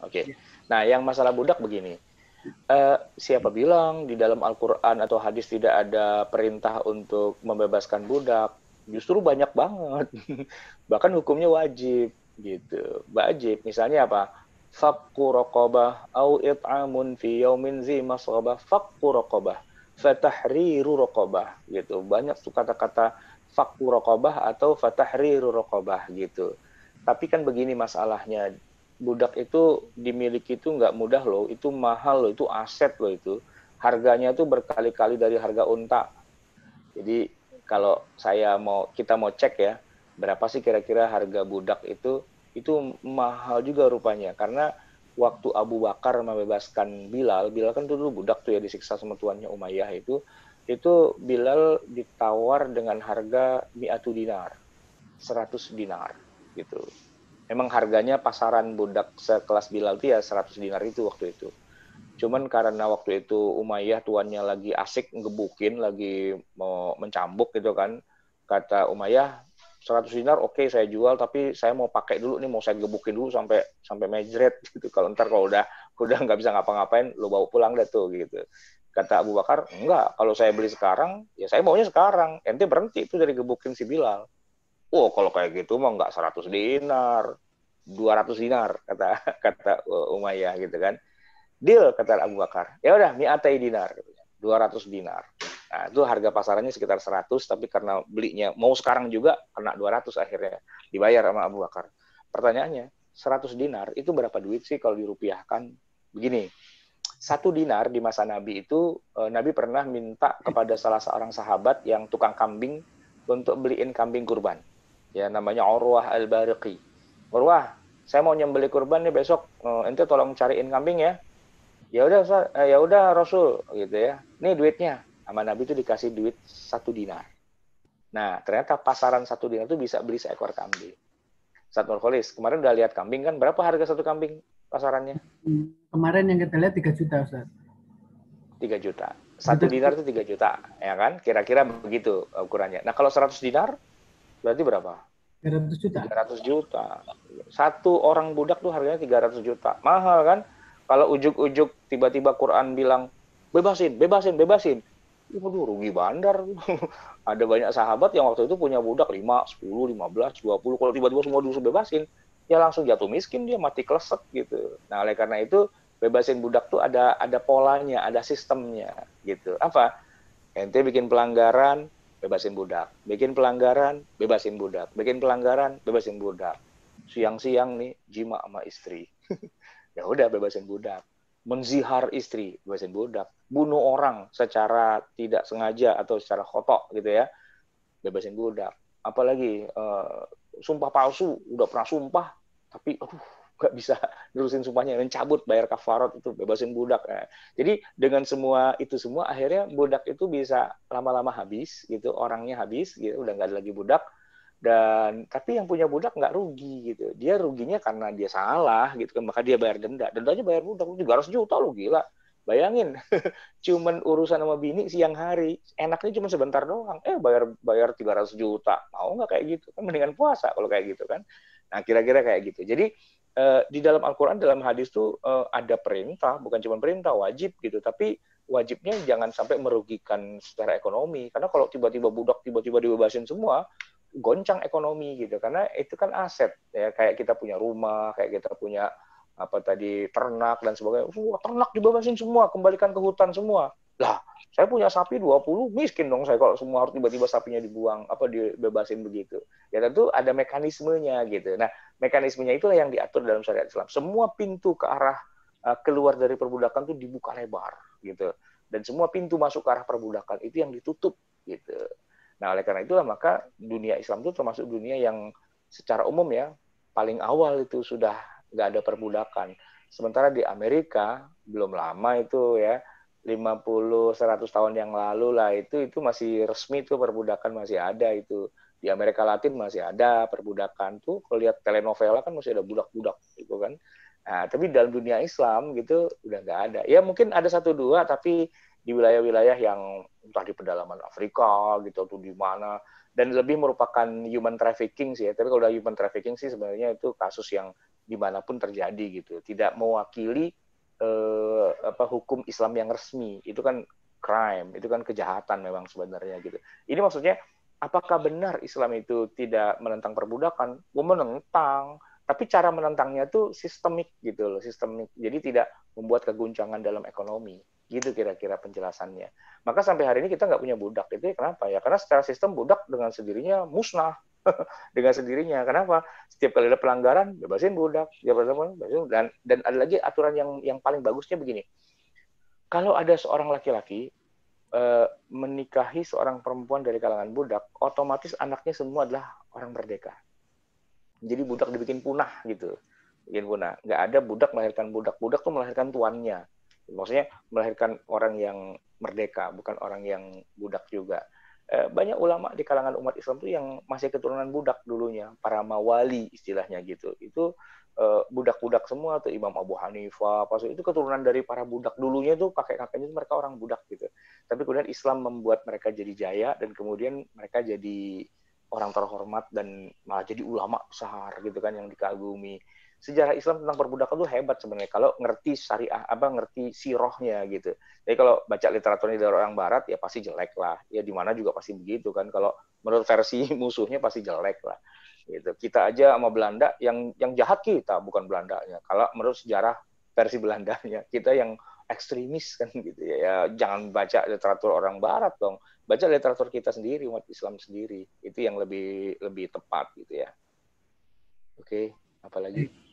Oke. Nah, yang masalah budak begini. Siapa bilang di dalam Al-Quran atau hadis tidak ada perintah untuk membebaskan budak? Justru banyak banget. Bahkan hukumnya wajib gitu. Wajib. Misalnya apa? Fakku raqabah au it'amun fi yaumin zi masghabah fakku raqabah fatahriru raqabah gitu. Banyak tuh kata-kata fakku raqabah atau fatahriru raqabah gitu. Tapi kan begini masalahnya, budak itu dimiliki itu nggak mudah loh, itu mahal loh, itu aset loh itu. Harganya tuh berkali-kali dari harga unta. Jadi kalau kita mau cek ya, berapa sih kira-kira harga budak itu mahal juga rupanya. Karena waktu Abu Bakar membebaskan Bilal, Bilal kan dulu budak tuh ya disiksa sama tuannya Umayyah itu Bilal ditawar dengan harga mi'atu dinar, 100 dinar gitu. Memang harganya pasaran budak sekelas Bilal itu ya 100 dinar itu waktu itu. Cuman karena waktu itu Umayyah tuannya lagi asik ngebukin, lagi mau mencambuk gitu kan. Kata Umayyah, 100 dinar oke, saya jual, tapi saya mau pakai dulu nih, mau saya gebukin dulu sampai sampai mejret gitu. Kalau ntar kalau udah nggak bisa ngapa-ngapain, lo bawa pulang deh tuh gitu. Kata Abu Bakar, enggak, kalau saya beli sekarang, ya saya maunya sekarang. Ente berhenti itu dari gebukin si Bilal. Oh, kalau kayak gitu mah nggak 100 dinar, 200 dinar, kata kata Umayyah gitu kan. Deal, kata Abu Bakar. Ya udah, mi'atai dinar, 200 dinar. Nah, itu harga pasarannya sekitar 100, tapi karena belinya mau sekarang juga, kena 200 akhirnya. Dibayar sama Abu Bakar. Pertanyaannya, 100 dinar itu berapa duit sih kalau dirupiahkan? Begini, 1 dinar di masa Nabi itu, Nabi pernah minta kepada salah seorang sahabat yang tukang kambing untuk beliin kambing kurban. Ya, namanya Urwah al-Bariqi. Urwah, saya mau nyembelih kurban nih besok, ente tolong cariin kambing ya. Ya udah Rasul gitu ya. Nih duitnya. Sama Nabi itu dikasih duit 1 dinar. Nah, ternyata pasaran 1 dinar itu bisa beli seekor kambing. Saat Nurholis, kemarin udah lihat kambing kan, berapa harga satu kambing pasarannya? Kemarin yang kita lihat 3 juta, Ustaz. 3 juta. Satu Juta dinar itu 3 juta, ya kan? Kira-kira begitu ukurannya. Nah, kalau 100 dinar, berarti berapa? 300 juta. 300 juta. Satu orang budak tuh harganya 300 juta. Mahal kan? Kalau ujuk-ujuk tiba-tiba Quran bilang, bebasin, bebasin, bebasin. Waduh, rugi bandar. Ada banyak sahabat yang waktu itu punya budak 5, 10, 15, 20. Kalau tiba-tiba semua disuruh bebasin, ya langsung jatuh miskin, dia mati klesek gitu. Nah, oleh karena itu, bebasin budak tuh ada polanya, ada sistemnya gitu. Apa? Ente bikin pelanggaran, bebasin budak. Bikin pelanggaran, bebasin budak. Bikin pelanggaran, bebasin budak. Siang-siang nih, jima sama istri. Ya udah, bebasin budak. Menzihar istri, bebasin budak. Bunuh orang secara tidak sengaja atau secara khotok gitu ya, bebasin budak. Apalagi sumpah palsu, udah pernah sumpah, tapi aduh nggak bisa nerusin sumpahnya, mencabut bayar kafarat itu bebasin budak. Nah, jadi dengan semua akhirnya budak itu bisa lama-lama habis gitu, orangnya habis gitu, udah nggak ada lagi budak. Dan tapi yang punya budak nggak rugi gitu, dia ruginya karena dia salah gitu kan, maka dia bayar denda, dendanya bayar budak 300 juta lu gila, bayangin. Cuman urusan sama bini siang hari, enaknya cuma sebentar doang, bayar bayar 300 juta, mau nggak kayak gitu kan, mendingan puasa kalau kayak gitu kan. Nah, kira-kira kayak gitu. Jadi di dalam Al-Quran, dalam hadis tuh ada perintah, bukan cuma perintah, wajib gitu, tapi wajibnya jangan sampai merugikan secara ekonomi, karena kalau tiba-tiba budak tiba-tiba dibebasin semua, goncang ekonomi gitu, karena itu kan aset ya, kayak kita punya rumah, kayak kita punya apa tadi, ternak dan sebagainya. Ternak dibebasin semua, kembalikan ke hutan semua. Lah, saya punya sapi 20, miskin dong saya kalau semua harus tiba-tiba sapinya dibuang, apa dibebasin begitu. Ya tentu ada mekanismenya gitu. Nah, mekanismenya itulah yang diatur dalam syariat Islam. Semua pintu ke arah keluar dari perbudakan itu dibuka lebar gitu. Dan semua pintu masuk ke arah perbudakan itu yang ditutup gitu. Nah, oleh karena itulah maka dunia Islam itu termasuk dunia yang secara umum ya, paling awal itu sudah nggak ada perbudakan. Sementara di Amerika belum lama itu ya, 50-100 tahun yang lalu lah itu masih resmi tuh, perbudakan masih ada itu. Di Amerika Latin masih ada perbudakan tuh, kalau lihat telenovela kan masih ada budak-budak gitu kan. Nah, tapi dalam dunia Islam gitu udah nggak ada. Ya mungkin ada satu dua, tapi di wilayah-wilayah yang entah di pedalaman Afrika gitu atau di mana, dan lebih merupakan human trafficking sih ya. Tapi kalau udah human trafficking sih sebenarnya itu kasus yang dimanapun terjadi gitu, tidak mewakili hukum Islam yang resmi. Itu kan crime, itu kan kejahatan memang sebenarnya gitu. Ini maksudnya apakah benar Islam itu tidak menentang perbudakan? Menentang, tapi cara menentangnya itu sistemik gitu loh, sistemik. Jadi tidak membuat keguncangan dalam ekonomi. Gitu kira-kira penjelasannya. Maka sampai hari ini kita nggak punya budak. Itu kenapa ya? Karena secara sistem budak dengan sendirinya musnah. Dengan sendirinya. Kenapa? Setiap kali ada pelanggaran, bebasin budak. Dan ada lagi aturan yang paling bagusnya begini. Kalau ada seorang laki-laki menikahi seorang perempuan dari kalangan budak, otomatis anaknya semua adalah orang merdeka. Jadi budak dibikin punah gitu. Bikin punah. Nggak ada budak melahirkan budak. Budak tuh melahirkan tuannya. Maksudnya melahirkan orang yang merdeka, bukan orang yang budak juga. Banyak ulama di kalangan umat Islam tuh yang masih keturunan budak dulunya, para mawali istilahnya gitu. Itu budak-budak semua tuh, Imam Abu Hanifah, itu keturunan dari para budak dulunya tuh, kakek-kakeknya mereka orang budak gitu. Tapi kemudian Islam membuat mereka jadi jaya dan kemudian mereka jadi orang terhormat dan malah jadi ulama besar gitu kan yang dikagumi. Sejarah Islam tentang perbudakan itu hebat sebenarnya kalau ngerti syariah, ngerti sirohnya gitu. Jadi kalau baca literaturnya dari orang barat ya pasti jelek lah. Ya di mana juga pasti begitu kan. Kalau menurut versi musuhnya pasti jelek lah. Gitu. Kita aja sama Belanda yang jahat kita, bukan Belandanya. Kalau menurut sejarah versi Belandanya, kita yang ekstremis kan gitu ya. Ya jangan baca literatur orang barat dong. Baca literatur kita sendiri, umat Islam sendiri. Itu yang lebih tepat gitu ya. Oke, apalagi?